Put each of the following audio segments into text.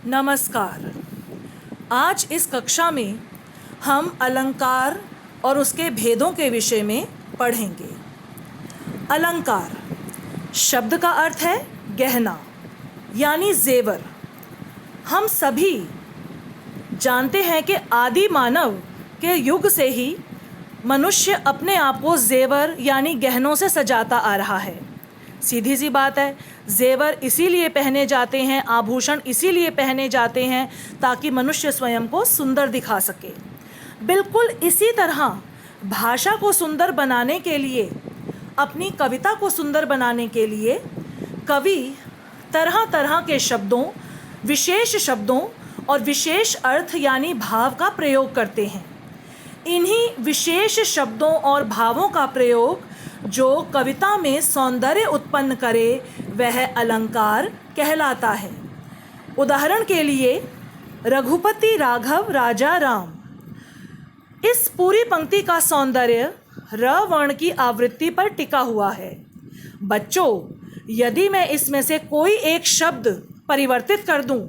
नमस्कार। आज इस कक्षा में हम अलंकार और उसके भेदों के विषय में पढ़ेंगे। अलंकार शब्द का अर्थ है गहना यानी जेवर। हम सभी जानते हैं कि आदि मानव के युग से ही मनुष्य अपने आप को जेवर यानी गहनों से सजाता आ रहा है। सीधी सी बात है, जेवर इसीलिए पहने जाते हैं, आभूषण इसीलिए पहने जाते हैं ताकि मनुष्य स्वयं को सुंदर दिखा सके। बिल्कुल इसी तरह भाषा को सुंदर बनाने के लिए, अपनी कविता को सुंदर बनाने के लिए कवि तरह तरह के शब्दों और विशेष अर्थ यानी भाव का प्रयोग करते हैं। इन्हीं विशेष शब्दों और भावों का प्रयोग जो कविता में सौंदर्य उत्पन्न करे वह अलंकार कहलाता है। उदाहरण के लिए रघुपति राघव राजा राम, इस पूरी पंक्ति का सौंदर्य र वर्ण की आवृत्ति पर टिका हुआ है। बच्चों, यदि मैं इसमें से कोई एक शब्द परिवर्तित कर दूं,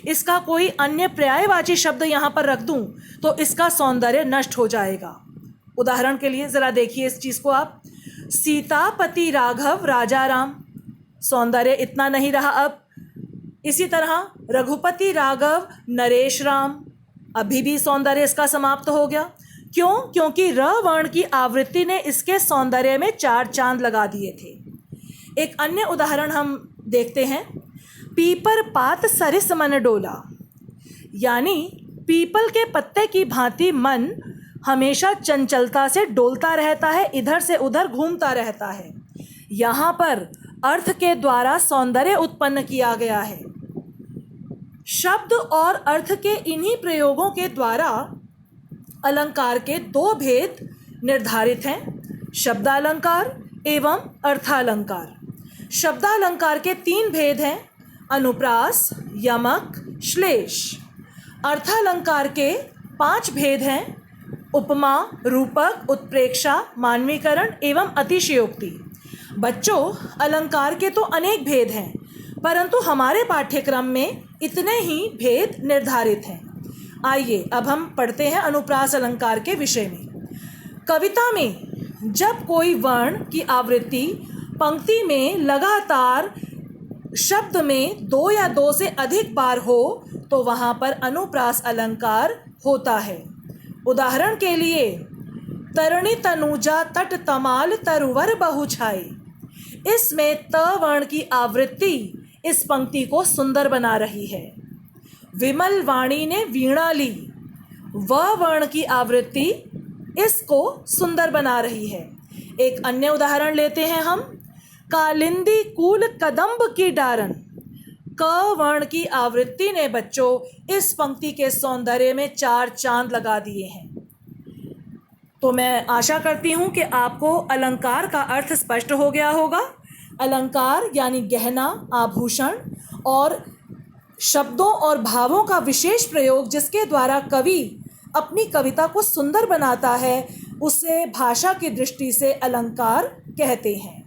इसका कोई अन्य पर्यायवाची शब्द यहाँ पर रख दूं, तो इसका सौंदर्य नष्ट हो जाएगा। उदाहरण के लिए ज़रा देखिए इस चीज़ को आप। सीतापति राघव राजा राम, सौंदर्य इतना नहीं रहा अब। इसी तरह रघुपति राघव नरेश राम, अभी भी सौंदर्य इसका समाप्त हो गया। क्यों? क्योंकि र वर्ण की आवृत्ति ने इसके सौंदर्य में चार चांद लगा दिए थे। एक अन्य उदाहरण हम देखते हैं। पीपर पात सरिस मन डोला, यानी पीपल के पत्ते की भांति मन हमेशा चंचलता से डोलता रहता है, इधर से उधर घूमता रहता है। यहाँ पर अर्थ के द्वारा सौंदर्य उत्पन्न किया गया है। शब्द और अर्थ के इन्हीं प्रयोगों के द्वारा अलंकार के दो भेद निर्धारित हैं, शब्दालंकार एवं अर्थालंकार। शब्दालंकार के तीन भेद हैं, अनुप्रास, यमक, श्लेष। अर्थालंकार के 5 भेद हैं, उपमा, रूपक, उत्प्रेक्षा, मानवीकरण एवं अतिशयोक्ति। बच्चों, अलंकार के तो अनेक भेद हैं, परंतु हमारे पाठ्यक्रम में इतने ही भेद निर्धारित हैं। आइए अब हम पढ़ते हैं अनुप्रास अलंकार के विषय में। कविता में जब कोई वर्ण की आवृत्ति पंक्ति में लगातार शब्द में 2 या 2 से अधिक बार हो तो वहाँ पर अनुप्रास अलंकार होता है। उदाहरण के लिए तरणी तनुजा तट तमाल तरुवर बहु छाई, इसमें त वर्ण की आवृत्ति इस पंक्ति को सुंदर बना रही है। विमल वाणी ने वीणा ली, व वर्ण की आवृत्ति इसको सुंदर बना रही है। एक अन्य उदाहरण लेते हैं हम। कालिंदी कूल कदम्ब की डारन, क वर्ण की आवृत्ति ने बच्चों इस पंक्ति के सौंदर्य में 4 चांद लगा दिए हैं। तो मैं आशा करती हूँ कि आपको अलंकार का अर्थ स्पष्ट हो गया होगा। अलंकार यानी गहना, आभूषण और शब्दों और भावों का विशेष प्रयोग जिसके द्वारा कवि अपनी कविता को सुंदर बनाता है, उसे भाषा की दृष्टि से अलंकार कहते हैं।